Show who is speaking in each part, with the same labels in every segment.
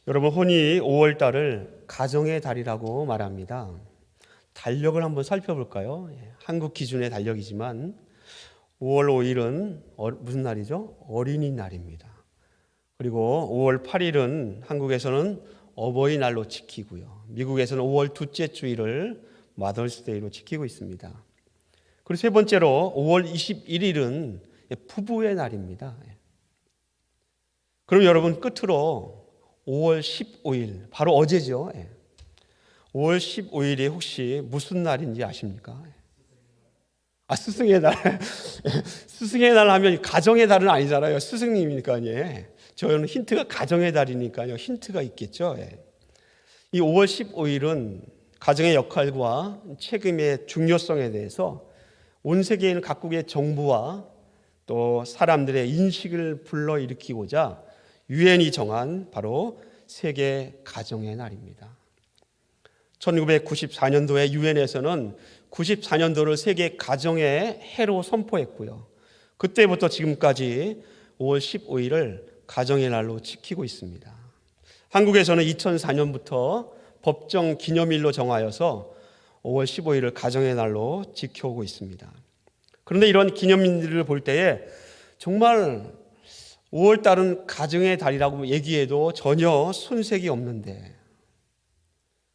Speaker 1: 여러분, 흔히 5월 달을 가정의 달이라고 말합니다. 달력을 한번 살펴볼까요? 한국 기준의 달력이지만 5월 5일은 무슨 날이죠? 어린이날입니다. 그리고 5월 8일은 한국에서는 어버이날로 지키고요. 미국에서는 5월 둘째 주일을 마더스데이로 지키고 있습니다. 그리고 세 번째로 5월 21일은 부부의 날입니다. 그럼 여러분, 끝으로 5월 15일, 바로 어제죠. 5월 15일이 혹시 무슨 날인지 아십니까? 스승의 날. 스승의 날 하면 가정의 달은 아니잖아요. 스승님이니까요. 저는 힌트가 가정의 달이니까요. 힌트가 있겠죠. 이 5월 15일은 가정의 역할과 책임의 중요성에 대해서 온 세계에 있는 각국의 정부와 또 사람들의 인식을 불러일으키고자 유엔이 정한 바로 세계 가정의 날입니다. 1994년도에 유엔에서는 94년도를 세계 가정의 해로 선포했고요. 그때부터 지금까지 5월 15일을 가정의 날로 지키고 있습니다. 한국에서는 2004년부터 법정 기념일로 정하여서 5월 15일을 가정의 날로 지켜오고 있습니다. 그런데 이런 기념일을 볼 때에 정말 5월 달은 가정의 달이라고 얘기해도 전혀 손색이 없는데,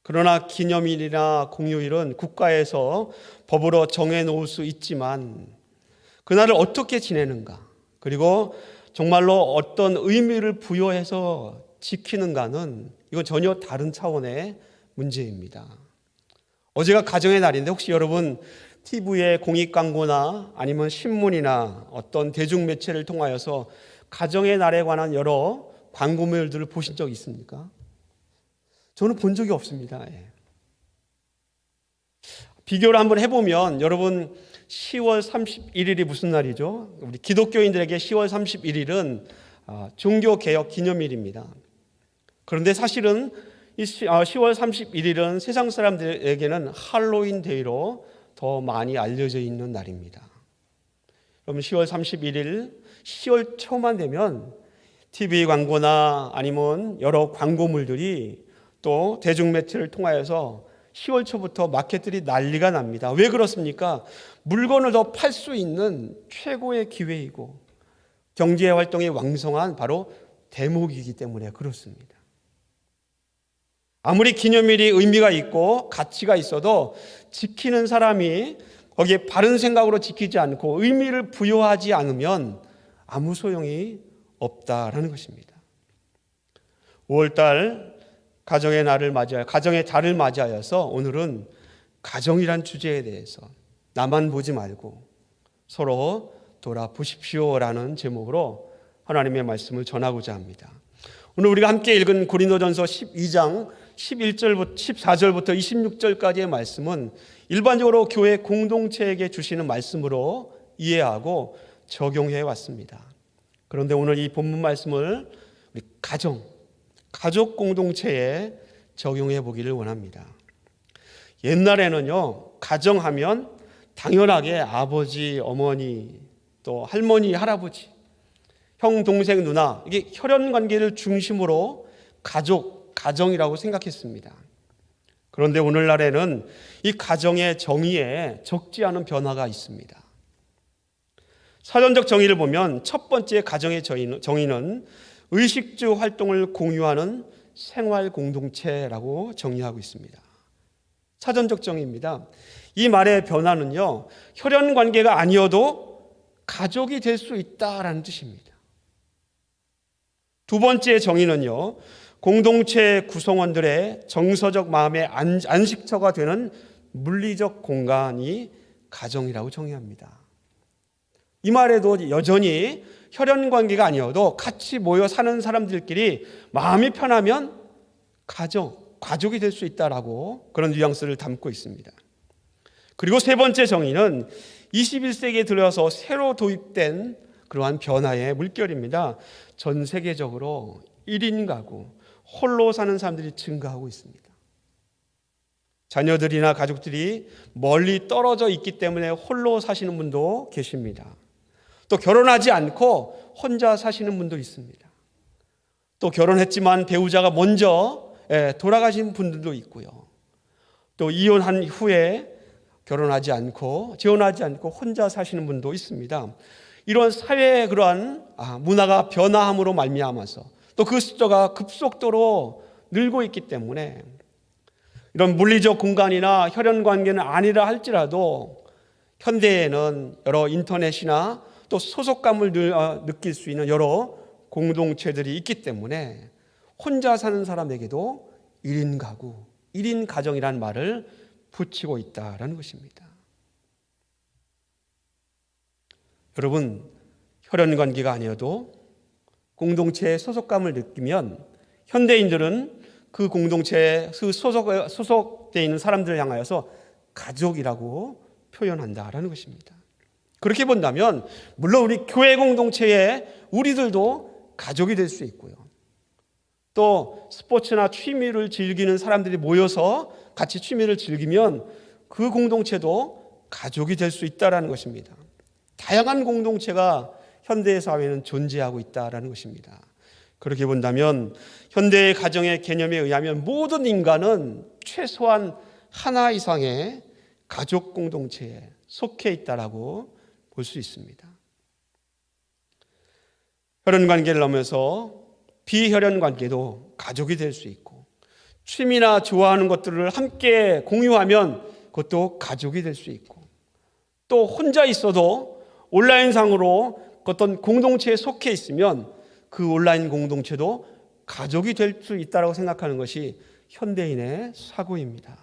Speaker 1: 그러나 기념일이나 공휴일은 국가에서 법으로 정해놓을 수 있지만 그날을 어떻게 지내는가, 그리고 정말로 어떤 의미를 부여해서 지키는가는 이건 전혀 다른 차원의 문제입니다. 어제가 가정의 날인데 혹시 여러분 TV에 공익 광고나 아니면 신문이나 어떤 대중매체를 통하여서 가정의 날에 관한 여러 광고물들을 보신 적 있습니까? 저는 본 적이 없습니다. 비교를 한번 해보면 여러분 10월 31일이 무슨 날이죠? 우리 기독교인들에게 10월 31일은 종교개혁 기념일입니다. 그런데 사실은 이 10월 31일은 세상 사람들에게는 할로윈 데이로 더 많이 알려져 있는 날입니다. 여러분, 10월 31일 10월 초만 되면 TV 광고나 아니면 여러 광고물들이 또 대중매체를 통하여서 10월 초부터 마켓들이 난리가 납니다. 왜 그렇습니까? 물건을 더 팔 수 있는 최고의 기회이고 경제 활동이 왕성한 바로 대목이기 때문에 그렇습니다. 아무리 기념일이 의미가 있고 가치가 있어도 지키는 사람이 거기에 바른 생각으로 지키지 않고 의미를 부여하지 않으면 아무 소용이 없다라는 것입니다. 5월달 가정의 날을 맞이하여 가정의 달을 맞이하여서 오늘은 가정이란 주제에 대해서 나만 보지 말고 서로 돌아보십시오라는 제목으로 하나님의 말씀을 전하고자 합니다. 오늘 우리가 함께 읽은 고린도전서 12장 11절부터 14절부터 26절까지의 말씀은 일반적으로 교회 공동체에게 주시는 말씀으로 이해하고 적용해 왔습니다. 그런데 오늘 이 본문 말씀을 우리 가족 공동체에 적용해 보기를 원합니다. 옛날에는요, 가정하면 당연하게 아버지, 어머니, 또 할머니, 할아버지, 형, 동생, 누나, 이게 혈연 관계를 중심으로 가정이라고 생각했습니다. 그런데 오늘날에는 이 가정의 정의에 적지 않은 변화가 있습니다. 사전적 정의를 보면 첫 번째 가정의 정의는 의식주 활동을 공유하는 생활 공동체라고 정의하고 있습니다. 사전적 정의입니다. 이 말의 변화는요, 혈연 관계가 아니어도 가족이 될 수 있다라는 뜻입니다. 두 번째 정의는요, 공동체 구성원들의 정서적 마음의 안식처가 되는 물리적 공간이 가정이라고 정의합니다. 이 말에도 여전히 혈연 관계가 아니어도 같이 모여 사는 사람들끼리 마음이 편하면 가족이 될 수 있다라고 그런 뉘앙스를 담고 있습니다. 그리고 세 번째 정의는 21세기에 들어서 새로 도입된 그러한 변화의 물결입니다. 전 세계적으로 1인 가구, 홀로 사는 사람들이 증가하고 있습니다. 자녀들이나 가족들이 멀리 떨어져 있기 때문에 홀로 사시는 분도 계십니다. 또 결혼하지 않고 혼자 사시는 분도 있습니다. 또 결혼했지만 배우자가 먼저 돌아가신 분들도 있고요. 또 이혼한 후에 결혼하지 않고 재혼하지 않고 혼자 사시는 분도 있습니다. 이런 사회의 그러한 문화가 변화함으로 말미암아서 또 그 숫자가 급속도로 늘고 있기 때문에 이런 물리적 공간이나 혈연 관계는 아니라 할지라도 현대에는 여러 인터넷이나 또 소속감을 느낄 수 있는 여러 공동체들이 있기 때문에 혼자 사는 사람에게도 1인 가구, 1인 가정이라는 말을 붙이고 있다라는 것입니다. 여러분, 혈연 관계가 아니어도 공동체의 소속감을 느끼면 현대인들은 그 공동체에 소속되어 있는 사람들을 향하여서 가족이라고 표현한다라는 것입니다. 그렇게 본다면 물론 우리 교회 공동체에 우리들도 가족이 될 수 있고요. 또 스포츠나 취미를 즐기는 사람들이 모여서 같이 취미를 즐기면 그 공동체도 가족이 될 수 있다는 것입니다. 다양한 공동체가 현대 사회는 존재하고 있다는 것입니다. 그렇게 본다면 현대의 가정의 개념에 의하면 모든 인간은 최소한 하나 이상의 가족 공동체에 속해 있다라고 볼 수 있습니다. 혈연 관계를 넘어서 비혈연 관계도 가족이 될 수 있고 취미나 좋아하는 것들을 함께 공유하면 그것도 가족이 될 수 있고 또 혼자 있어도 온라인상으로 어떤 공동체에 속해 있으면 그 온라인 공동체도 가족이 될 수 있다고 생각하는 것이 현대인의 사고입니다.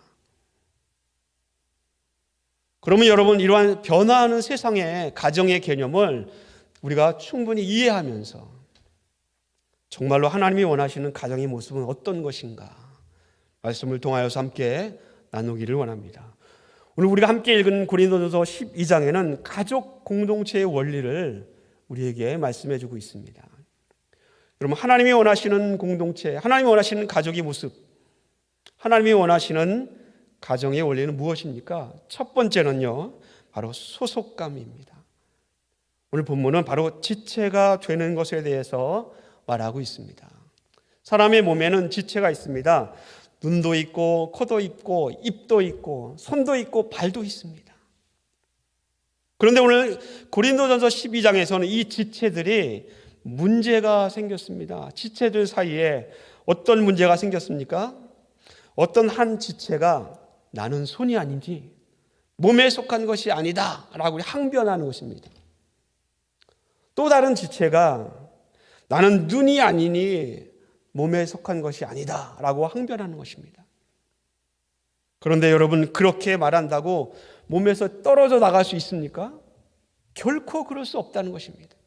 Speaker 1: 그러면 여러분, 이러한 변화하는 세상의 가정의 개념을 우리가 충분히 이해하면서 정말로 하나님이 원하시는 가정의 모습은 어떤 것인가 말씀을 통하여서 함께 나누기를 원합니다. 오늘 우리가 함께 읽은 고린도전서 12장에는 가족 공동체의 원리를 우리에게 말씀해 주고 있습니다. 여러분, 하나님이 원하시는 공동체, 하나님이 원하시는 가족의 모습, 하나님이 원하시는 가정의 원리는 무엇입니까? 첫 번째는요, 바로 소속감입니다. 오늘 본문은 바로 지체가 되는 것에 대해서 말하고 있습니다. 사람의 몸에는 지체가 있습니다. 눈도 있고 코도 있고 입도 있고 손도 있고 발도 있습니다. 그런데 오늘 고린도전서 12장에서는 이 지체들이 문제가 생겼습니다. 지체들 사이에 어떤 문제가 생겼습니까? 어떤 한 지체가 나는 손이 아니지 몸에 속한 것이 아니다 라고 항변하는 것입니다. 또 다른 지체가 나는 눈이 아니니 몸에 속한 것이 아니다 라고 항변하는 것입니다. 그런데 여러분, 그렇게 말한다고 몸에서 떨어져 나갈 수 있습니까? 결코 그럴 수 없다는 것입니다.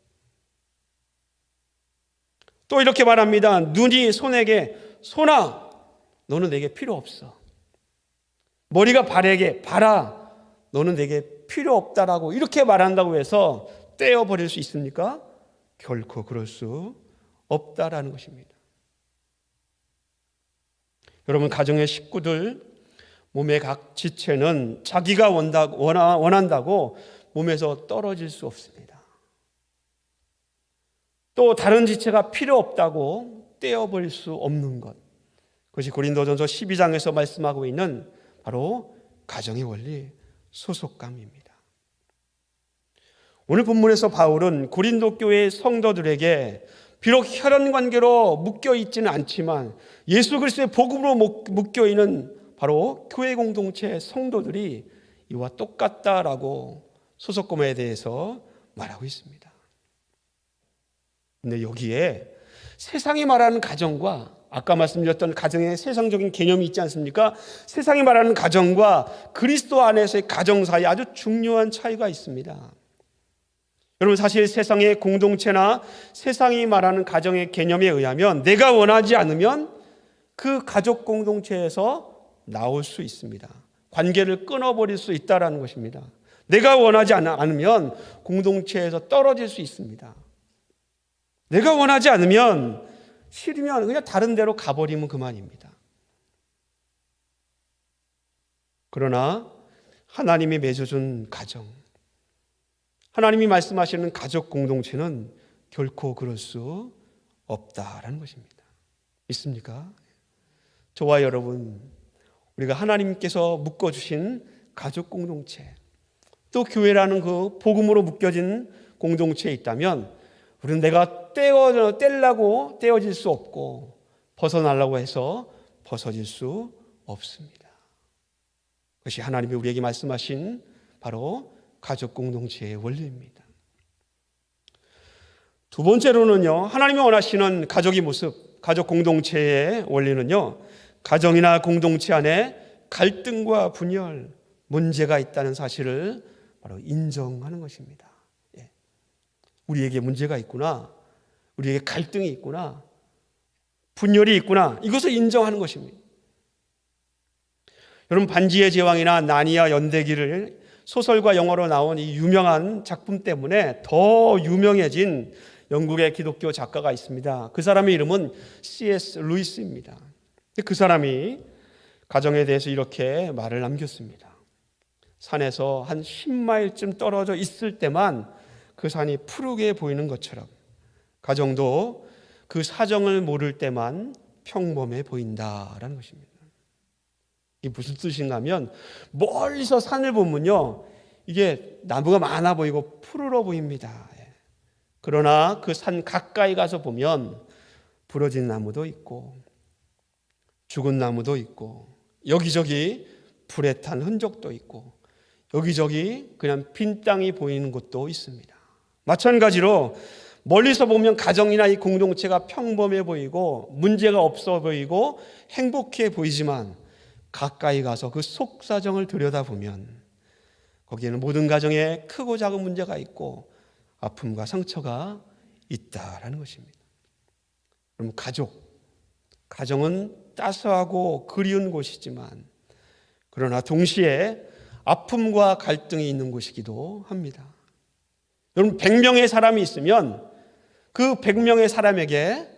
Speaker 1: 또 이렇게 말합니다. 눈이 손에게 손아 너는 내게 필요 없어. 머리가 발에게 발아 너는 내게 필요 없다라고 이렇게 말한다고 해서 떼어버릴 수 있습니까? 결코 그럴 수 없다라는 것입니다. 여러분, 가정의 식구들 몸의 각 지체는 자기가 원한다고 몸에서 떨어질 수 없습니다. 또 다른 지체가 필요 없다고 떼어버릴 수 없는 것, 그것이 고린도전서 12장에서 말씀하고 있는 바로 가정의 원리, 소속감입니다. 오늘 본문에서 바울은 고린도 교회 성도들에게 비록 혈연 관계로 묶여 있지는 않지만 예수 그리스도의 복음으로 묶여 있는 바로 교회 공동체 성도들이 이와 똑같다라고 소속감에 대해서 말하고 있습니다. 근데 여기에 세상이 말하는 가정과 아까 말씀드렸던 가정의 세상적인 개념이 있지 않습니까? 세상이 말하는 가정과 그리스도 안에서의 가정 사이에 아주 중요한 차이가 있습니다. 여러분, 사실 세상의 공동체나 세상이 말하는 가정의 개념에 의하면 내가 원하지 않으면 그 가족 공동체에서 나올 수 있습니다. 관계를 끊어버릴 수 있다는 것입니다. 내가 원하지 않으면 공동체에서 떨어질 수 있습니다. 내가 원하지 않으면 싫으면 그냥 다른 데로 가버리면 그만입니다. 그러나 하나님이 맺어준 가정, 하나님이 말씀하시는 가족 공동체는 결코 그럴 수 없다라는 것입니다. 있습니까? 저와 여러분, 우리가 하나님께서 묶어주신 가족 공동체, 또 교회라는 그 복음으로 묶여진 공동체에 있다면 우리는 내가 떼려고 떼어질 수 없고 벗어나려고 해서 벗어질 수 없습니다. 그것이 하나님이 우리에게 말씀하신 바로 가족 공동체의 원리입니다. 두 번째로는요, 하나님이 원하시는 가족의 모습, 가족 공동체의 원리는요, 가정이나 공동체 안에 갈등과 분열, 문제가 있다는 사실을 바로 인정하는 것입니다. 우리에게 문제가 있구나, 우리에게 갈등이 있구나, 분열이 있구나, 이것을 인정하는 것입니다. 여러분, 반지의 제왕이나 나니아 연대기를 소설과 영화로 나온 이 유명한 작품 때문에 더 유명해진 영국의 기독교 작가가 있습니다. 그 사람의 이름은 C.S. 루이스입니다. 그 사람이 가정에 대해서 이렇게 말을 남겼습니다. 산에서 한 10마일쯤 떨어져 있을 때만 그 산이 푸르게 보이는 것처럼 가정도 그 사정을 모를 때만 평범해 보인다라는 것입니다. 이게 무슨 뜻인가 하면 멀리서 산을 보면요, 이게 나무가 많아 보이고 푸르러 보입니다. 그러나 그 산 가까이 가서 보면 부러진 나무도 있고 죽은 나무도 있고 여기저기 불에 탄 흔적도 있고 여기저기 그냥 빈 땅이 보이는 곳도 있습니다. 마찬가지로 멀리서 보면 가정이나 이 공동체가 평범해 보이고 문제가 없어 보이고 행복해 보이지만 가까이 가서 그 속사정을 들여다보면 거기에는 모든 가정에 크고 작은 문제가 있고 아픔과 상처가 있다라는 것입니다. 그럼 가정은 따스하고 그리운 곳이지만 그러나 동시에 아픔과 갈등이 있는 곳이기도 합니다. 여러분, 100명의 사람이 있으면 그 100명의 사람에게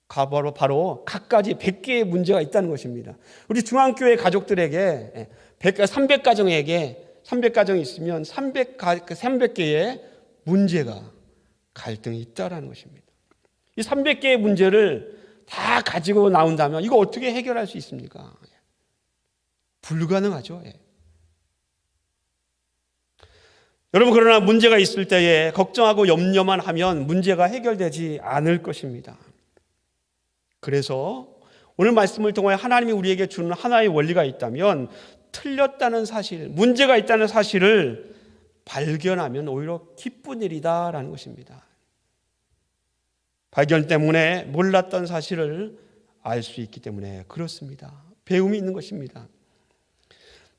Speaker 1: 바로 각가지 100개의 문제가 있다는 것입니다. 우리 중앙교회 가족들에게 300가정이 있으면 300개의 문제가, 갈등이 있다는 것입니다. 이 300개의 문제를 다 가지고 나온다면 이거 어떻게 해결할 수 있습니까? 불가능하죠. 여러분, 그러나 문제가 있을 때에 걱정하고 염려만 하면 문제가 해결되지 않을 것입니다. 그래서 오늘 말씀을 통해 하나님이 우리에게 주는 하나의 원리가 있다면 틀렸다는 사실, 문제가 있다는 사실을 발견하면 오히려 기쁜 일이다라는 것입니다. 발견 때문에 몰랐던 사실을 알 수 있기 때문에 그렇습니다. 배움이 있는 것입니다.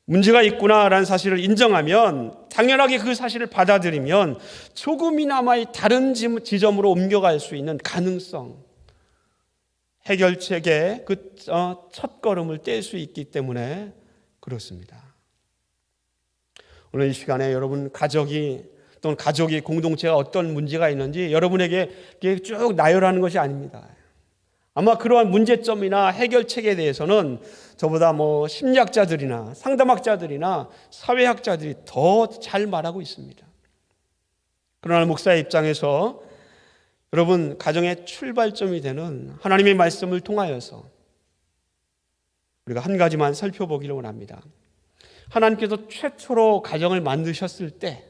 Speaker 1: 문제가 있구나라는 사실을 인정하면 당연하게 그 사실을 받아들이면 조금이나마 다른 지점으로 옮겨갈 수 있는 가능성, 해결책의 그 첫걸음을 뗄 수 있기 때문에 그렇습니다. 오늘 이 시간에 여러분 가족이 공동체가 어떤 문제가 있는지 여러분에게 쭉 나열하는 것이 아닙니다. 아마 그러한 문제점이나 해결책에 대해서는 저보다 심리학자들이나 상담학자들이나 사회학자들이 더 잘 말하고 있습니다. 그러나 목사의 입장에서 여러분 가정의 출발점이 되는 하나님의 말씀을 통하여서 우리가 한 가지만 살펴보기를 원합니다. 하나님께서 최초로 가정을 만드셨을 때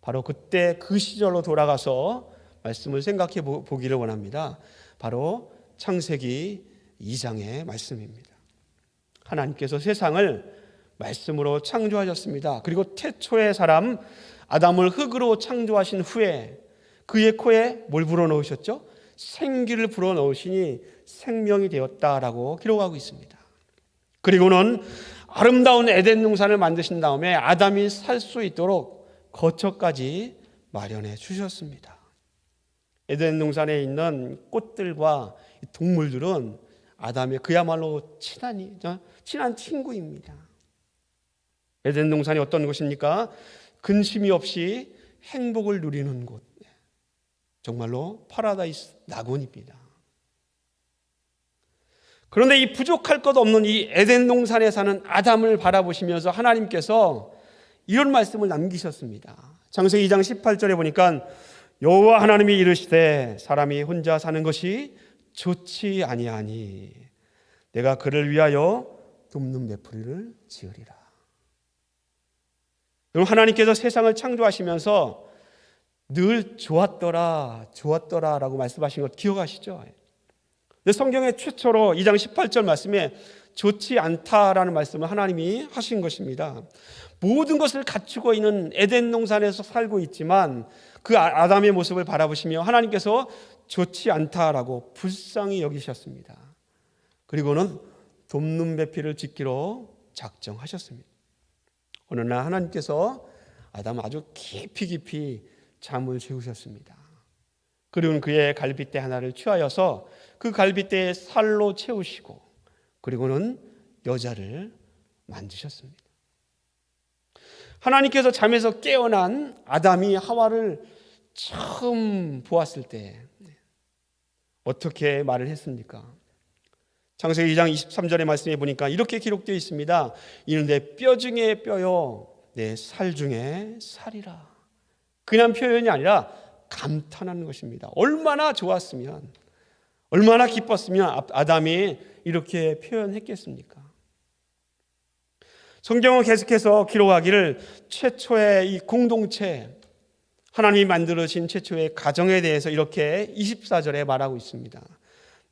Speaker 1: 바로 그때 그 시절로 돌아가서 말씀을 생각해 보기를 원합니다. 바로 창세기 2장의 말씀입니다. 하나님께서 세상을 말씀으로 창조하셨습니다. 그리고 태초의 사람 아담을 흙으로 창조하신 후에 그의 코에 뭘 불어넣으셨죠? 생기를 불어넣으시니 생명이 되었다라고 기록하고 있습니다. 그리고는 아름다운 에덴 동산을 만드신 다음에 아담이 살 수 있도록 거처까지 마련해 주셨습니다. 에덴 동산에 있는 꽃들과 동물들은 아담의 그야말로 친한 친구입니다. 에덴 동산이 어떤 곳입니까? 근심이 없이 행복을 누리는 곳, 정말로 파라다이스 낙원입니다. 그런데 이 부족할 것 없는 이 에덴 동산에 사는 아담을 바라보시면서 하나님께서 이런 말씀을 남기셨습니다. 창세기 2장 18절에 보니까 여호와 하나님이 이르시되 사람이 혼자 사는 것이 좋지 아니하니 내가 그를 위하여 돕는 메풀이를 지으리라. 여러분, 하나님께서 세상을 창조하시면서 늘 좋았더라 라고 말씀하신 것 기억하시죠? 근데 성경의 최초로 2장 18절 말씀에 좋지 않다라는 말씀을 하나님이 하신 것입니다. 모든 것을 갖추고 있는 에덴 동산에서 살고 있지만 그 아담의 모습을 바라보시며 하나님께서 좋지 않다라고 불쌍히 여기셨습니다. 그리고는 돕는 배필을 짓기로 작정하셨습니다. 어느 날 하나님께서 아담 아주 깊이 잠을 재우셨습니다. 그리고는 그의 갈빗대 하나를 취하여서 그 갈빗대에 살로 채우시고 그리고는 여자를 만드셨습니다. 하나님께서 잠에서 깨어난 아담이 하와를 처음 보았을 때 어떻게 말을 했습니까? 창세기 2장 23절의 말씀에 보니까 이렇게 기록되어 있습니다. 이는 내 뼈 중에 뼈요 내 살 중에 살이라. 그냥 표현이 아니라 감탄하는 것입니다. 얼마나 좋았으면, 얼마나 기뻤으면 아담이 이렇게 표현했겠습니까? 성경은 계속해서 기록하기를 최초의 이 공동체, 하나님이 만들어진 최초의 가정에 대해서 이렇게 24절에 말하고 있습니다.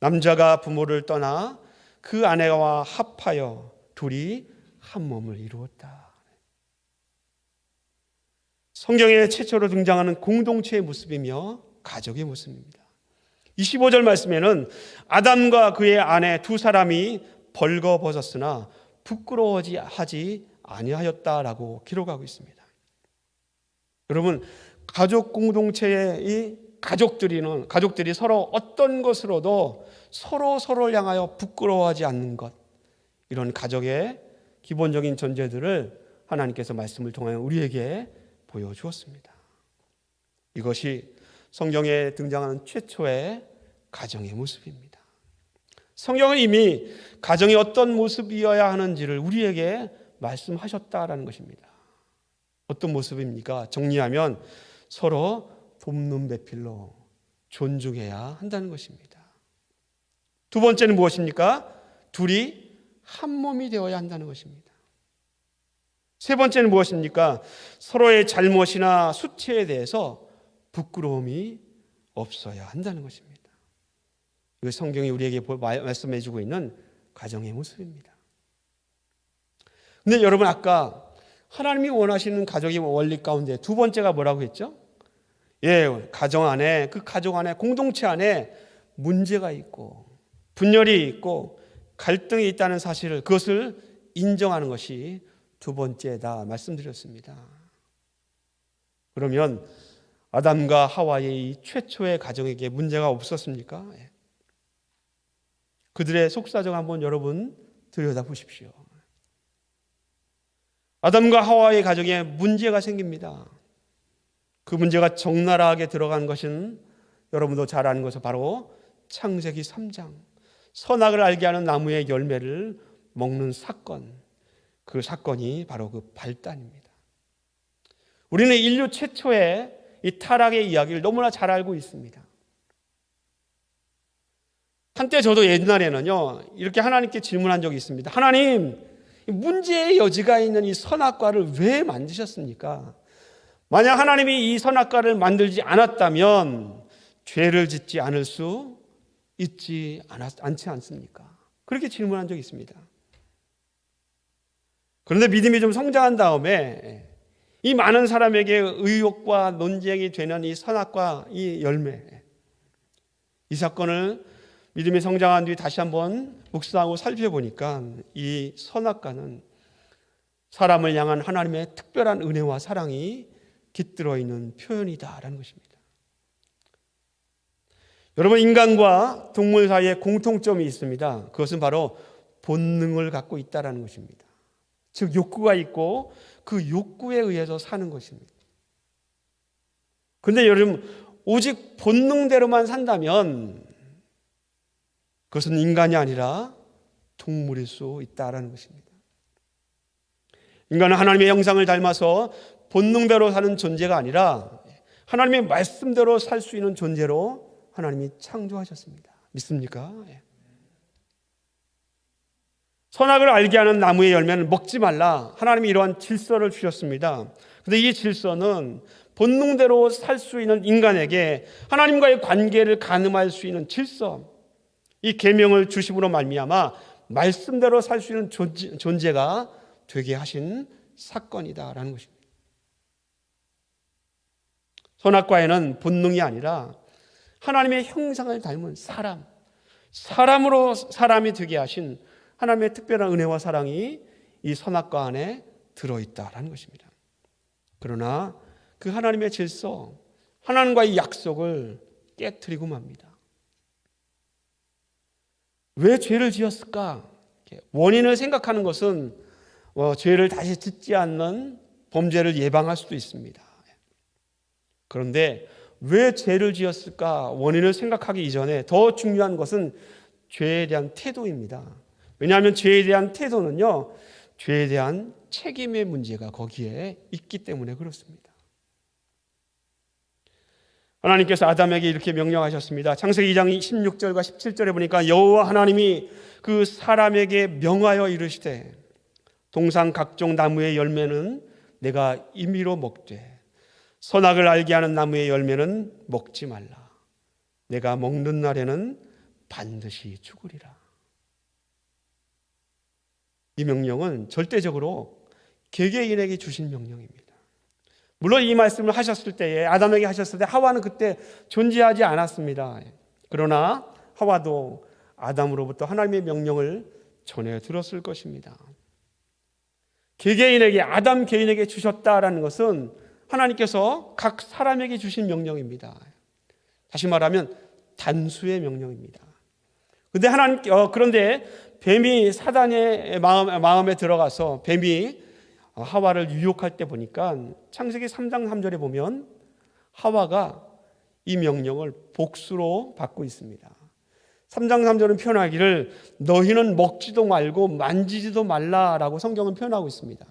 Speaker 1: 남자가 부모를 떠나 그 아내와 합하여 둘이 한 몸을 이루었다. 성경에 최초로 등장하는 공동체의 모습이며 가족의 모습입니다. 25절 말씀에는 아담과 그의 아내 두 사람이 벌거벗었으나 부끄러워하지 아니하였다라고 기록하고 있습니다. 여러분, 가족 공동체의 이 가족들이 서로 어떤 것으로도 서로를 향하여 부끄러워하지 않는 것, 이런 가족의 기본적인 전제들을 하나님께서 말씀을 통하여 우리에게 보여주었습니다. 이것이 성경에 등장하는 최초의 가정의 모습입니다. 성경은 이미 가정이 어떤 모습이어야 하는지를 우리에게 말씀하셨다라는 것입니다. 어떤 모습입니까? 정리하면 서로 돕는 배필로 존중해야 한다는 것입니다. 두 번째는 무엇입니까? 둘이 한 몸이 되어야 한다는 것입니다. 세 번째는 무엇입니까? 서로의 잘못이나 수치에 대해서 부끄러움이 없어야 한다는 것입니다. 이거 성경이 우리에게 말씀해 주고 있는 가정의 모습입니다. 근데 여러분, 아까 하나님이 원하시는 가족의 원리 가운데 두 번째가 뭐라고 했죠? 가정 안에, 그 가족 안에, 공동체 안에 문제가 있고 분열이 있고 갈등이 있다는 사실을, 그것을 인정하는 것이 두 번째다 말씀드렸습니다. 그러면 아담과 하와의 이 최초의 가정에게 문제가 없었습니까? 그들의 속사정 한번 여러분 들여다보십시오. 아담과 하와의 가정에 문제가 생깁니다. 그 문제가 적나라하게 들어간 것은 여러분도 잘 아는 것은 바로 창세기 3장, 선악을 알게 하는 나무의 열매를 먹는 사건, 그 사건이 바로 그 발단입니다. 우리는 인류 최초의 이 타락의 이야기를 너무나 잘 알고 있습니다. 한때 저도 옛날에는요, 이렇게 하나님께 질문한 적이 있습니다. 하나님, 문제의 여지가 있는 이 선악과를 왜 만드셨습니까? 만약 하나님이 이 선악과를 만들지 않았다면 죄를 짓지 않을 수 있지 않지 않습니까? 그렇게 질문한 적이 있습니다. 그런데 믿음이 좀 성장한 다음에 이 많은 사람에게 의혹과 논쟁이 되는 이 선악과 이 열매, 이 사건을 믿음이 성장한 뒤 다시 한번 묵상하고 살펴보니까 이 선악과는 사람을 향한 하나님의 특별한 은혜와 사랑이 깃들어 있는 표현이다라는 것입니다. 여러분, 인간과 동물 사이에 공통점이 있습니다. 그것은 바로 본능을 갖고 있다라는 것입니다. 즉 욕구가 있고 그 욕구에 의해서 사는 것입니다. 그런데 여러분, 오직 본능대로만 산다면 그것은 인간이 아니라 동물일 수 있다라는 것입니다. 인간은 하나님의 형상을 닮아서 본능대로 사는 존재가 아니라 하나님의 말씀대로 살 수 있는 존재로 하나님이 창조하셨습니다. 믿습니까? 선악을 알게 하는 나무의 열매는 먹지 말라. 하나님이 이러한 질서를 주셨습니다. 그런데 이 질서는 본능대로 살 수 있는 인간에게 하나님과의 관계를 가늠할 수 있는 질서, 이 계명을 주심으로 말미암아 말씀대로 살 수 있는 존재가 되게 하신 사건이다라는 것입니다. 선악과에는 본능이 아니라 하나님의 형상을 닮은 사람으로 사람이 되게 하신 하나님의 특별한 은혜와 사랑이 이 선악과 안에 들어있다라는 것입니다. 그러나 그 하나님의 질서, 하나님과의 약속을 깨트리고 맙니다. 왜 죄를 지었을까? 원인을 생각하는 것은 죄를 다시 짓지 않는 범죄를 예방할 수도 있습니다. 그런데 왜 죄를 지었을까? 원인을 생각하기 이전에 더 중요한 것은 죄에 대한 태도입니다. 왜냐하면 죄에 대한 태도는요, 죄에 대한 책임의 문제가 거기에 있기 때문에 그렇습니다. 하나님께서 아담에게 이렇게 명령하셨습니다. 창세기 2장 16절과 17절에 보니까 여호와 하나님이 그 사람에게 명하여 이르시되 동산 각종 나무의 열매는 내가 임의로 먹되 선악을 알게 하는 나무의 열매는 먹지 말라. 내가 먹는 날에는 반드시 죽으리라. 이 명령은 절대적으로 개개인에게 주신 명령입니다. 물론 이 말씀을 하셨을 때에 아담에게 하셨을 때 하와는 그때 존재하지 않았습니다. 그러나 하와도 아담으로부터 하나님의 명령을 전해 들었을 것입니다. 개개인에게 아담 개인에게 주셨다라는 것은 하나님께서 각 사람에게 주신 명령입니다. 다시 말하면 단수의 명령입니다. 그런데 뱀이 사단의 마음에 들어가서 뱀이 하와를 유혹할 때 보니까 창세기 3장 3절에 보면 하와가 이 명령을 복수로 받고 있습니다. 3장 3절은 표현하기를 너희는 먹지도 말고 만지지도 말라라고 성경은 표현하고 있습니다.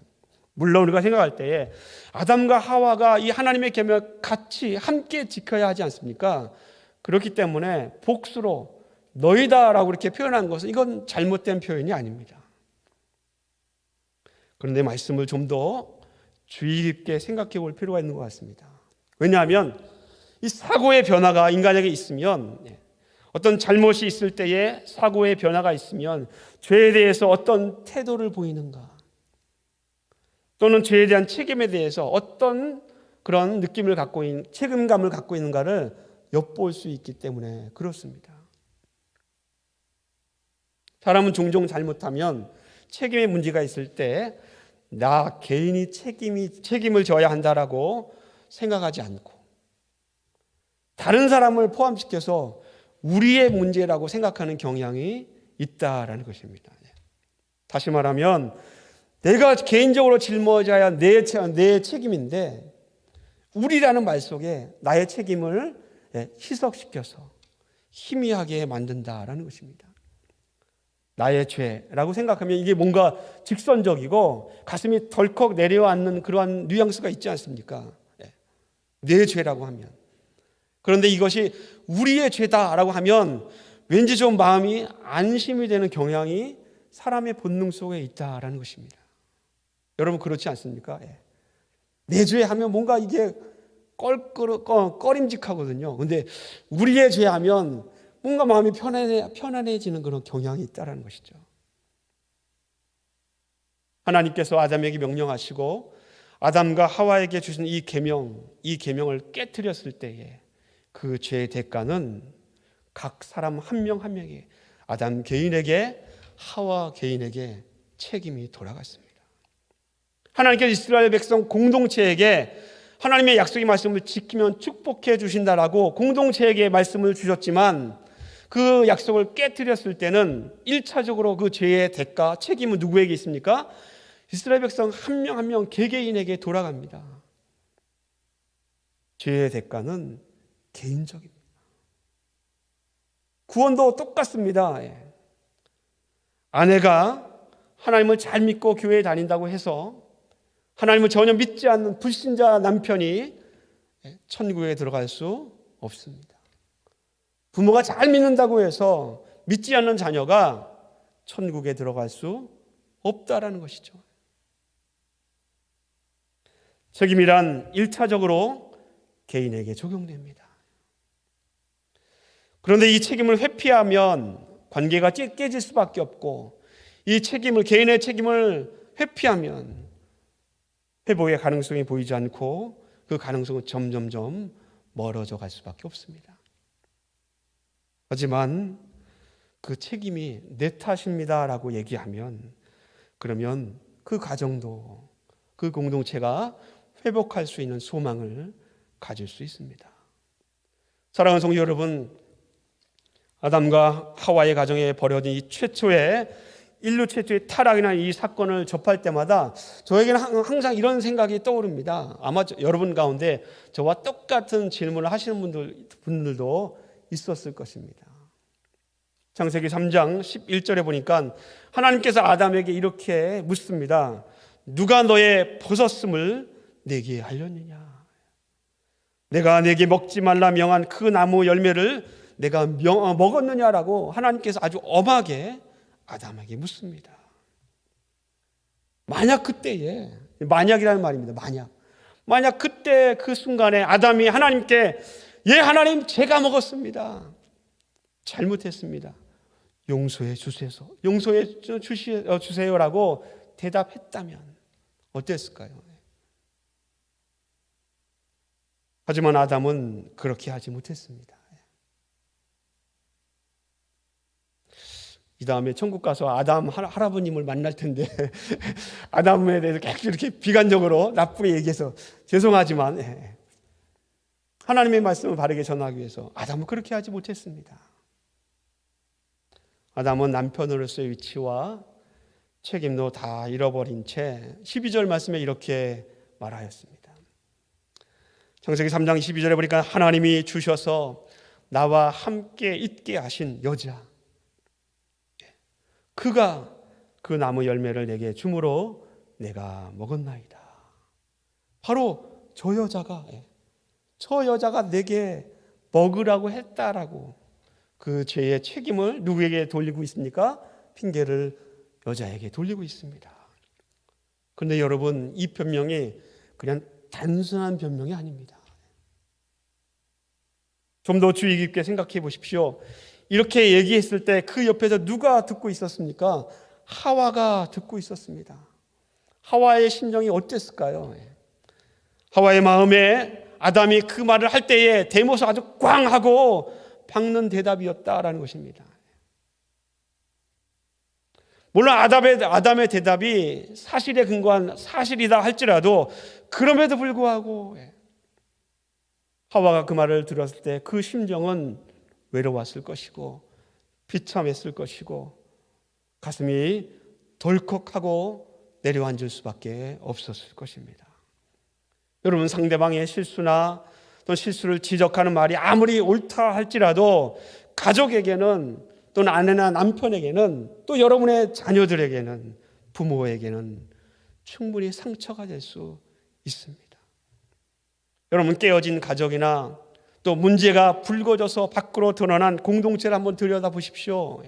Speaker 1: 물론 우리가 생각할 때에 아담과 하와가 이 하나님의 계명을 같이 함께 지켜야 하지 않습니까? 그렇기 때문에 복수로 너희다라고 이렇게 표현한 것은 이건 잘못된 표현이 아닙니다. 그런데 말씀을 좀 더 주의 깊게 생각해 볼 필요가 있는 것 같습니다. 왜냐하면 이 사고의 변화가 인간에게 있으면, 어떤 잘못이 있을 때에 사고의 변화가 있으면 죄에 대해서 어떤 태도를 보이는가, 또는 죄에 대한 책임에 대해서 어떤 그런 느낌을 갖고 있는, 책임감을 갖고 있는가를 엿볼 수 있기 때문에 그렇습니다. 사람은 종종 잘못하면 책임의 문제가 있을 때 나 개인이 책임을 져야 한다라고 생각하지 않고 다른 사람을 포함시켜서 우리의 문제라고 생각하는 경향이 있다라는 것입니다. 다시 말하면 내가 개인적으로 짊어져야 내 책임인데 우리라는 말 속에 나의 책임을 희석시켜서 희미하게 만든다라는 것입니다. 나의 죄라고 생각하면 이게 뭔가 직선적이고 가슴이 덜컥 내려앉는 그러한 뉘앙스가 있지 않습니까? 내 죄라고 하면. 그런데 이것이 우리의 죄다라고 하면 왠지 좀 마음이 안심이 되는 경향이 사람의 본능 속에 있다라는 것입니다. 여러분 그렇지 않습니까? 내 죄 하면 뭔가 이게 꺼림직하거든요. 그런데 우리의 죄 하면 뭔가 마음이 편안해지는 그런 경향이 있다는 것이죠. 하나님께서 아담에게 명령하시고 아담과 하와에게 주신 이 계명을 깨트렸을 때에 그 죄의 대가는 각 사람 한 명 한 명에게, 아담 개인에게, 하와 개인에게 책임이 돌아갔습니다. 하나님께서 이스라엘 백성 공동체에게 하나님의 약속의 말씀을 지키면 축복해 주신다라고 공동체에게 말씀을 주셨지만 그 약속을 깨트렸을 때는 1차적으로 그 죄의 대가, 책임은 누구에게 있습니까? 이스라엘 백성 한 명 한 명 개개인에게 돌아갑니다. 죄의 대가는 개인적입니다. 구원도 똑같습니다. 아내가 하나님을 잘 믿고 교회에 다닌다고 해서 하나님을 전혀 믿지 않는 불신자 남편이 천국에 들어갈 수 없습니다. 부모가 잘 믿는다고 해서 믿지 않는 자녀가 천국에 들어갈 수 없다라는 것이죠. 책임이란 1차적으로 개인에게 적용됩니다. 그런데 이 책임을 회피하면 관계가 깨질 수밖에 없고, 이 책임을, 개인의 책임을 회피하면 회복의 가능성이 보이지 않고 그 가능성은 점점점 멀어져 갈 수밖에 없습니다. 하지만 그 책임이 내 탓입니다라고 얘기하면, 그러면 그 가정도, 그 공동체가 회복할 수 있는 소망을 가질 수 있습니다. 사랑하는 성도 여러분, 아담과 하와의 가정에 벌어진 이 인류 최초의 타락이나 이 사건을 접할 때마다 저에게는 항상 이런 생각이 떠오릅니다. 아마 여러분 가운데 저와 똑같은 질문을 하시는 분들도 있었을 것입니다. 창세기 3장 11절에 보니까 하나님께서 아담에게 이렇게 묻습니다. 누가 너의 벗었음을 내게 알렸느냐? 내가 내게 먹지 말라 명한 그 나무 열매를 내가 먹었느냐라고 하나님께서 아주 엄하게 아담에게 묻습니다. 만약 그때에, 만약이라는 말입니다. 만약 그때 그 순간에 아담이 하나님께, 예 하나님 제가 먹었습니다, 잘못했습니다, 용서해 주세요라고 대답했다면 어땠을까요? 하지만 아담은 그렇게 하지 못했습니다. 이 다음에 천국 가서 아담 할아버님을 만날 텐데 아담에 대해서 계속 이렇게 비관적으로 나쁘게 얘기해서 죄송하지만 하나님의 말씀을 바르게 전하기 위해서 아담은 그렇게 하지 못했습니다. 아담은 남편으로서의 위치와 책임도 다 잃어버린 채 12절 말씀에 이렇게 말하였습니다. 창세기 3장 12절에 보니까 하나님이 주셔서 나와 함께 있게 하신 여자, 그가 그 나무 열매를 내게 주므로 내가 먹었나이다. 바로 저 여자가 내게 먹으라고 했다라고 그 죄의 책임을 누구에게 돌리고 있습니까? 핑계를 여자에게 돌리고 있습니다. 그런데 여러분, 이 변명이 그냥 단순한 변명이 아닙니다. 좀 더 주의 깊게 생각해 보십시오. 이렇게 얘기했을 때 그 옆에서 누가 듣고 있었습니까? 하와가 듣고 있었습니다. 하와의 심정이 어땠을까요? 하와의 마음에 아담이 그 말을 할 때에 대모서 아주 꽝하고 박는 대답이었다라는 것입니다. 물론 아담의 대답이 사실에 근거한 사실이다 할지라도 그럼에도 불구하고 하와가 그 말을 들었을 때 그 심정은 외로웠을 것이고 비참했을 것이고 가슴이 덜컥하고 내려앉을 수밖에 없었을 것입니다. 여러분, 상대방의 실수나 또 실수를 지적하는 말이 아무리 옳다 할지라도 가족에게는, 또는 아내나 남편에게는, 또 여러분의 자녀들에게는, 부모에게는 충분히 상처가 될 수 있습니다. 여러분, 깨어진 가족이나 또 문제가 불거져서 밖으로 드러난 공동체를 한번 들여다보십시오.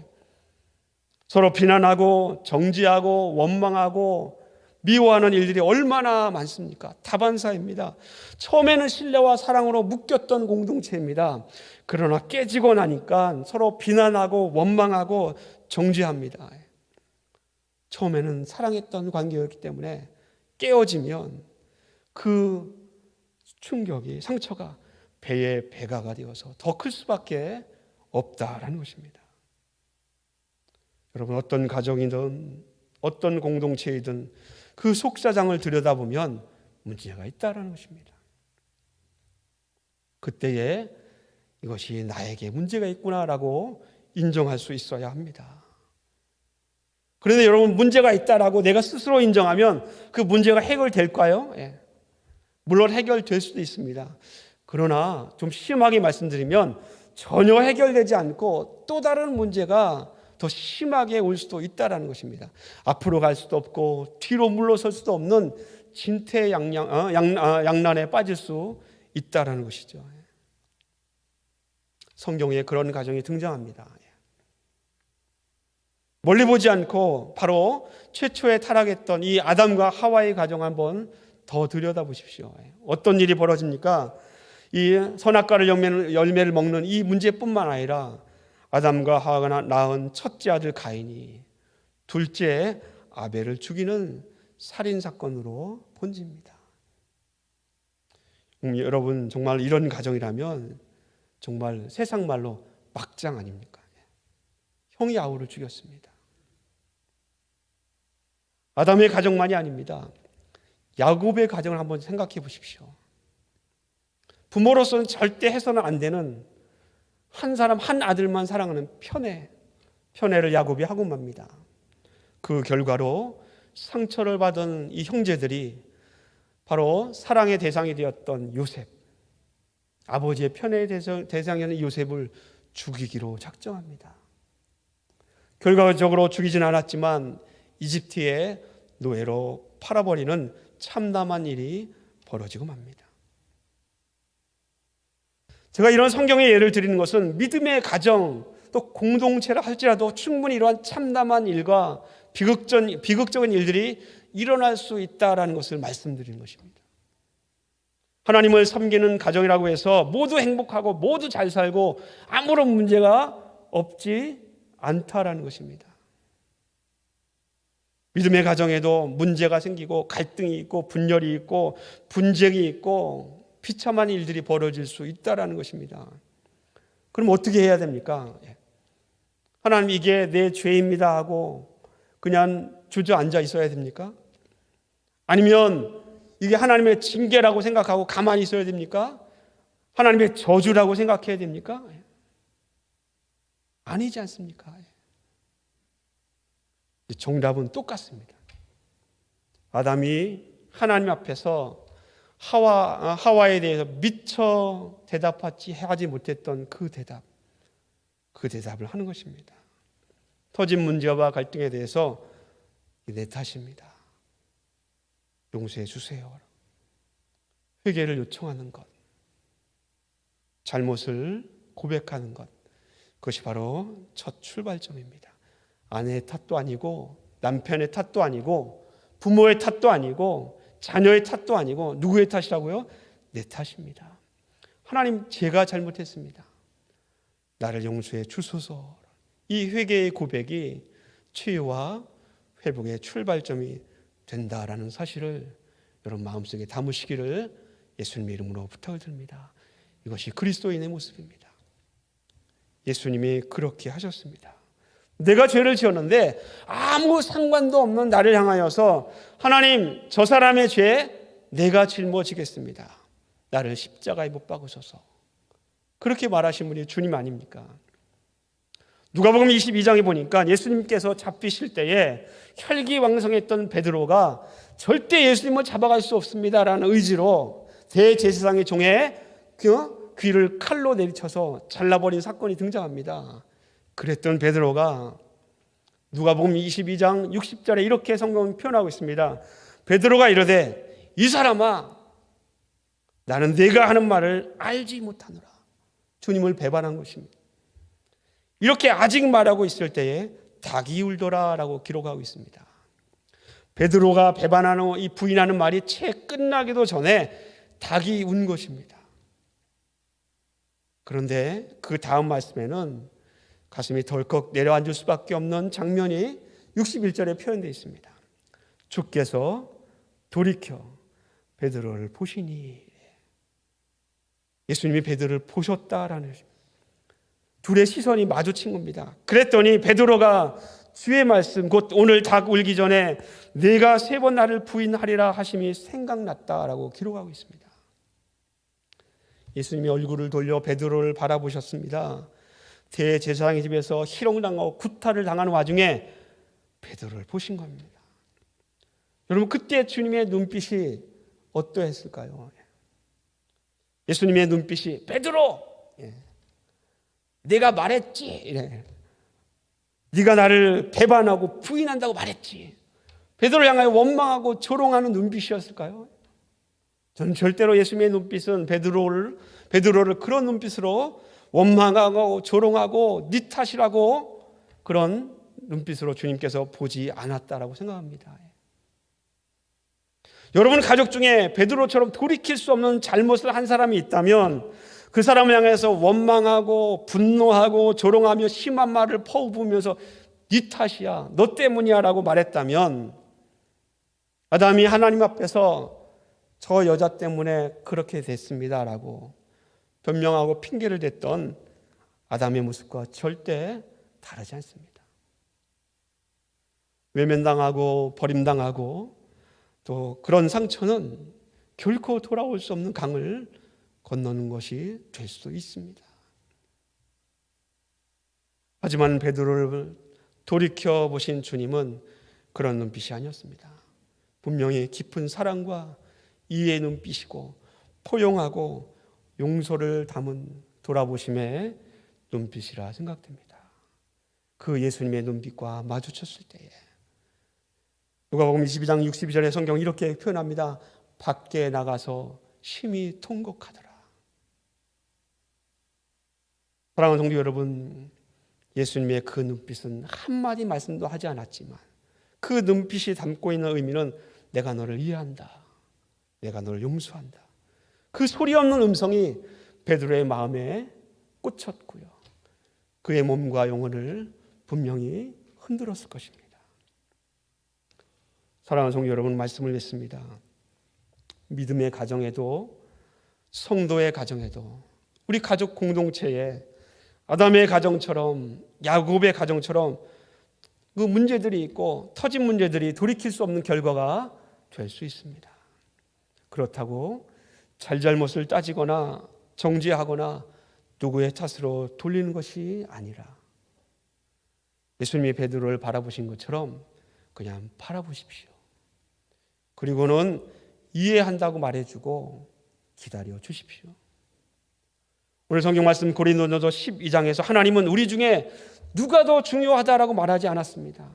Speaker 1: 서로 비난하고 정죄하고 원망하고 미워하는 일들이 얼마나 많습니까? 다반사입니다. 처음에는 신뢰와 사랑으로 묶였던 공동체입니다. 그러나 깨지고 나니까 서로 비난하고 원망하고 정죄합니다. 처음에는 사랑했던 관계였기 때문에 깨어지면 그 충격이, 상처가 배에 배가가 되어서 더 클 수밖에 없다라는 것입니다. 여러분, 어떤 가정이든 어떤 공동체이든 그 속사장을 들여다보면 문제가 있다라는 것입니다. 그때에 이것이 나에게 문제가 있구나라고 인정할 수 있어야 합니다. 그런데 여러분, 문제가 있다라고 내가 스스로 인정하면 그 문제가 해결될까요? 물론 해결될 수도 있습니다. 그러나 좀 심하게 말씀드리면 전혀 해결되지 않고 또 다른 문제가 더 심하게 올 수도 있다는 것입니다. 앞으로 갈 수도 없고 뒤로 물러설 수도 없는 진퇴양난에 빠질 수 있다는 것이죠. 성경에 그런 가정이 등장합니다. 멀리 보지 않고 바로 최초에 타락했던 이 아담과 하와의 가정 한번 더 들여다보십시오. 어떤 일이 벌어집니까? 이 선악과를 열매를 먹는 이 문제뿐만 아니라 아담과 하와가 낳은 첫째 아들 가인이 둘째 아벨을 죽이는 살인사건으로 번집니다. 여러분, 정말 이런 가정이라면 정말 세상 말로 막장 아닙니까? 형이 아우를 죽였습니다. 아담의 가정만이 아닙니다. 야곱의 가정을 한번 생각해 보십시오. 부모로서는 절대 해서는 안 되는 한 사람 한 아들만 사랑하는 편애를 야곱이 하고 맙니다. 그 결과로 상처를 받은 이 형제들이 바로 사랑의 대상이 되었던 요셉, 아버지의 편애의 대상이었던 요셉을 죽이기로 작정합니다. 결과적으로 죽이진 않았지만 이집트의 노예로 팔아버리는 참담한 일이 벌어지고 맙니다. 제가 이런 성경의 예를 드리는 것은 믿음의 가정 또 공동체라 할지라도 충분히 이러한 참담한 일과 비극적인 일들이 일어날 수 있다라는 것을 말씀드리는 것입니다. 하나님을 섬기는 가정이라고 해서 모두 행복하고 모두 잘 살고 아무런 문제가 없지 않다라는 것입니다. 믿음의 가정에도 문제가 생기고 갈등이 있고 분열이 있고 분쟁이 있고 비참한 일들이 벌어질 수 있다라는 것입니다. 그럼 어떻게 해야 됩니까? 하나님 이게 내 죄입니다 하고 그냥 주저앉아 있어야 됩니까? 아니면 이게 하나님의 징계라고 생각하고 가만히 있어야 됩니까? 하나님의 저주라고 생각해야 됩니까? 아니지 않습니까? 정답은 똑같습니다. 아담이 하나님 앞에서 하와에 대해서 미처 하지 못했던 그 대답을 하는 것입니다. 터진 문제와 갈등에 대해서 내 탓입니다. 용서해 주세요. 회개를 요청하는 것, 잘못을 고백하는 것, 그것이 바로 첫 출발점입니다. 아내의 탓도 아니고 남편의 탓도 아니고 부모의 탓도 아니고 자녀의 탓도 아니고 누구의 탓이라고요? 내 탓입니다. 하나님, 제가 잘못했습니다. 나를 용서해 주소서. 이 회개의 고백이 치유와 회복의 출발점이 된다라는 사실을 여러분 마음속에 담으시기를 예수님의 이름으로 부탁을 드립니다. 이것이 그리스도인의 모습입니다. 예수님이 그렇게 하셨습니다. 내가 죄를 지었는데 아무 상관도 없는 나를 향하여서 하나님, 저 사람의 죄 내가 짊어지겠습니다. 나를 십자가에 못 박으소서. 그렇게 말하신 분이 주님 아닙니까? 누가복음 22장에 보니까 예수님께서 잡히실 때에 혈기왕성했던 베드로가 절대 예수님을 잡아갈 수 없습니다라는 의지로 대제사장의 종의 귀를 칼로 내리쳐서 잘라버린 사건이 등장합니다. 그랬던 베드로가 누가복음 22장 60절에 이렇게 성경은 표현하고 있습니다. 베드로가 이르되 이 사람아, 나는 네가 하는 말을 알지 못하노라. 주님을 배반한 것입니다. 이렇게 아직 말하고 있을 때에 닭이 울더라라고 기록하고 있습니다. 베드로가 배반하는 이 부인하는 말이 채 끝나기도 전에 닭이 운 것입니다. 그런데 그 다음 말씀에는 가슴이 덜컥 내려앉을 수밖에 없는 장면이 61절에 표현되어 있습니다. 주께서 돌이켜 베드로를 보시니, 예수님이 베드로를 보셨다라는 것입니다. 둘의 시선이 마주친 겁니다. 그랬더니 베드로가 주의 말씀, 곧 오늘 닭 울기 전에 내가 3번 나를 부인하리라 하심이 생각났다라고 기록하고 있습니다. 예수님이 얼굴을 돌려 베드로를 바라보셨습니다. 대제사장의 집에서 희롱당하고 구타를 당하는 와중에 베드로를 보신 겁니다. 여러분, 그때 주님의 눈빛이 어떠했을까요? 예수님의 눈빛이 베드로, 내가 말했지, 이래. 네가 나를 배반하고 부인한다고 말했지. 베드로를 향하여 원망하고 조롱하는 눈빛이었을까요? 저는 절대로 예수님의 눈빛은 베드로를 그런 눈빛으로 원망하고 조롱하고 네 탓이라고 그런 눈빛으로 주님께서 보지 않았다라고 생각합니다. 여러분 가족 중에 베드로처럼 돌이킬 수 없는 잘못을 한 사람이 있다면 그 사람을 향해서 원망하고 분노하고 조롱하며 심한 말을 퍼부으면서 네 탓이야, 너 때문이야 라고 말했다면 아담이 하나님 앞에서 저 여자 때문에 그렇게 됐습니다 라고 변명하고 핑계를 댔던 아담의 모습과 절대 다르지 않습니다. 외면당하고 버림당하고 또 그런 상처는 결코 돌아올 수 없는 강을 건너는 것이 될 수도 있습니다. 하지만 베드로를 돌이켜보신 주님은 그런 눈빛이 아니었습니다. 분명히 깊은 사랑과 이해의 눈빛이고 포용하고 용서를 담은 돌아보심의 눈빛이라 생각됩니다. 그 예수님의 눈빛과 마주쳤을 때에 누가복음 22장 62절의 성경은 이렇게 표현합니다. 밖에 나가서 심히 통곡하더라. 사랑하는 성도 여러분, 예수님의 그 눈빛은 한마디 말씀도 하지 않았지만 그 눈빛이 담고 있는 의미는 내가 너를 이해한다, 내가 너를 용서한다. 그 소리 없는 음성이 베드로의 마음에 꽂혔고요, 그의 몸과 영혼을 분명히 흔들었을 것입니다. 사랑하는 성도 여러분, 말씀을 냈습니다. 믿음의 가정에도 성도의 가정에도 우리 가족 공동체에 아담의 가정처럼 야곱의 가정처럼 그 문제들이 있고 터진 문제들이 돌이킬 수 없는 결과가 될 수 있습니다. 그렇다고 잘잘못을 따지거나 정죄하거나 누구의 탓으로 돌리는 것이 아니라 예수님이 베드로를 바라보신 것처럼 그냥 바라보십시오. 그리고는 이해한다고 말해주고 기다려 주십시오. 오늘 성경 말씀 고린도전서 12장에서 하나님은 우리 중에 누가 더 중요하다라고 말하지 않았습니다.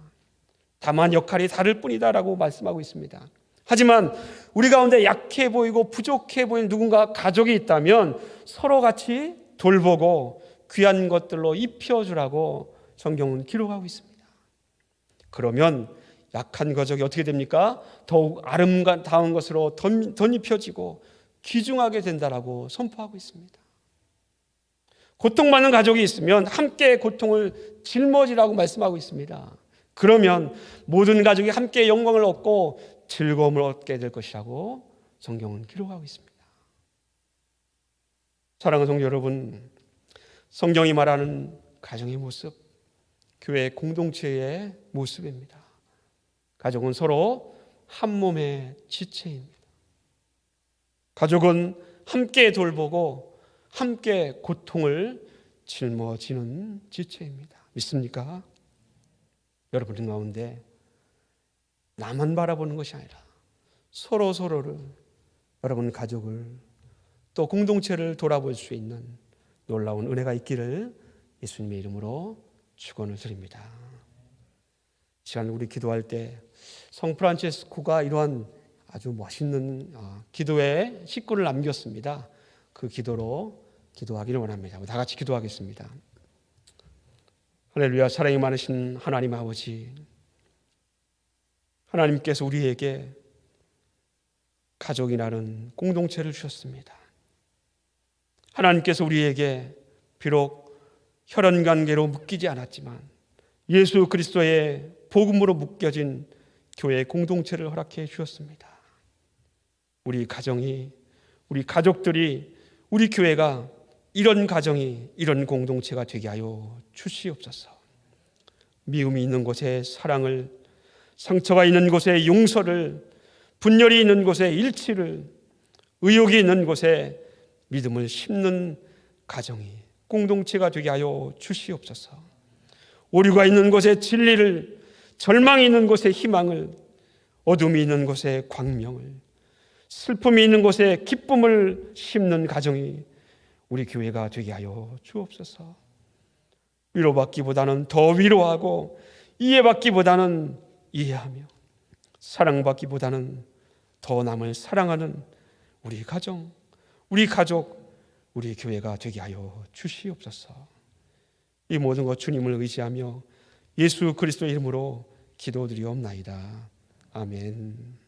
Speaker 1: 다만 역할이 다를 뿐이다라고 말씀하고 있습니다. 하지만 우리 가운데 약해 보이고 부족해 보이는 누군가 가족이 있다면 서로 같이 돌보고 귀한 것들로 입혀주라고 성경은 기록하고 있습니다. 그러면 약한 가족이 어떻게 됩니까? 더욱 아름다운 것으로 덧입혀지고 귀중하게 된다라고 선포하고 있습니다. 고통받는 가족이 있으면 함께 고통을 짊어지라고 말씀하고 있습니다. 그러면 모든 가족이 함께 영광을 얻고 즐거움을 얻게 될 것이라고 성경은 기록하고 있습니다. 사랑하는 성도 여러분, 성경이 말하는 가정의 모습, 교회 공동체의 모습입니다. 가족은 서로 한 몸의 지체입니다. 가족은 함께 돌보고 함께 고통을 짊어지는 지체입니다. 믿습니까? 여러분 가운데 나만 바라보는 것이 아니라 서로를, 여러분 가족을 또 공동체를 돌아볼 수 있는 놀라운 은혜가 있기를 예수님의 이름으로 축원을 드립니다. 시간 우리 기도할 때 성 프란체스코가 이러한 아주 멋있는 기도의 식구를 남겼습니다. 그 기도로 기도하기를 원합니다. 다 같이 기도하겠습니다. 할렐루야. 사랑이 많으신 하나님 아버지, 하나님께서 우리에게 가족이라는 공동체를 주셨습니다. 하나님께서 우리에게 비록 혈연관계로 묶이지 않았지만 예수 그리스도의 복음으로 묶여진 교회 공동체를 허락해 주셨습니다. 우리 가정이, 우리 가족들이, 우리 교회가 이런 가정이, 이런 공동체가 되게 하여 주시옵소서. 미움이 있는 곳에 사랑을, 상처가 있는 곳에 용서를, 분열이 있는 곳에 일치를, 의욕이 있는 곳에 믿음을 심는 가정이, 공동체가 되게 하여 주시옵소서. 오류가 있는 곳에 진리를, 절망이 있는 곳에 희망을, 어둠이 있는 곳에 광명을, 슬픔이 있는 곳에 기쁨을 심는 가정이 우리 교회가 되게 하여 주옵소서. 위로받기보다는 더 위로하고, 이해받기보다는 이해하며, 사랑받기보다는 더 남을 사랑하는 우리 가정, 우리 가족, 우리 교회가 되게 하여 주시옵소서. 이 모든 것 주님을 의지하며 예수 그리스도의 이름으로 기도드리옵나이다. 아멘.